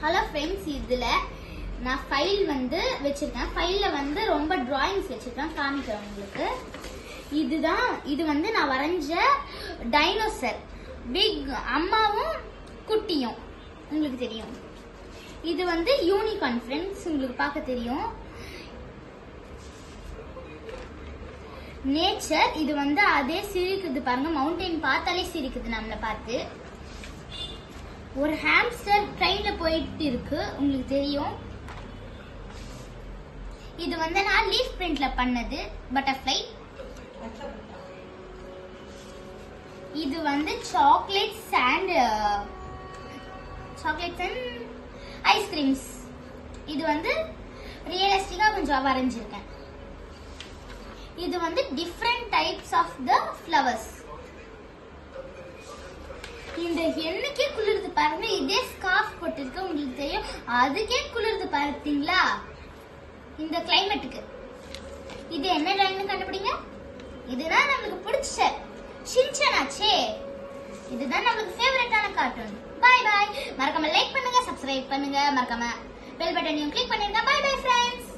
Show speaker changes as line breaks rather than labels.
Hello friends, இதுல நான் file வந்து வச்சிருக்கேன். ஃபைல்ல வந்து ரொம்ப டிராயிங்ஸ் வச்சிருக்கேன், காமிக்கிறேன் உங்களுக்கு. இது வந்து நான் வரைஞ்ச டைனோசர், பிக் அம்மாவும் குட்டியும், உங்களுக்கு தெரியும். இது வந்து யூனிகார்ன் ஃப்ரெண்ட்ஸ், உங்களுக்கு பார்க்க தெரியும். நேச்சர், இது வந்து அதே சிரிக்குது பாருங்க, மவுண்டைன் பார்த்தாலே சிரிக்குது நம்மளை பார்த்து. ஒரு ஹாம்ஸ்டர் ட்ரெயின்ல போயிட்டு இருக்கு, உங்களுக்கு தெரியும். இது வந்து நான் லீஃப் பிரிண்ட்ல பண்ணது பட்டர்ஃப்ளை. இது வந்து சாக்லேட்ஸ் அண்ட் ஐஸ்கிரீம்ஸ். இது வந்து ரியலிஸ்டிக்கா கொஞ்சம் வரைஞ்சிருக்கேன். இது வந்து different types of the flowers. இந்த எண்ணுக்கே குளிர்து பாருங்க, இதே ஸ்கார்ஃப் போட்டிருக்கு, உங்களுக்கு தெரியும். அதுக்கே குளிர்து பார்த்தீங்களா இந்த கிளைமேட்டுக்கு. இது என்ன ட்ராயிங்னு கண்டுபிடிங்க. இதுதான் நம்மளுக்கு பிடிச்ச ஷின்சான் ஆச்சே. இதுதான் நம்மளுக்கு ஃபேவரட்டான கார்ட்டூன். Bye bye. மறக்காம லைக் பண்ணுங்க, சப்ஸ்கிரைப் பண்ணுங்க, மறக்காம பெல் பட்டனையும் கிளிக் பண்ணிருங்க. Bye bye friends.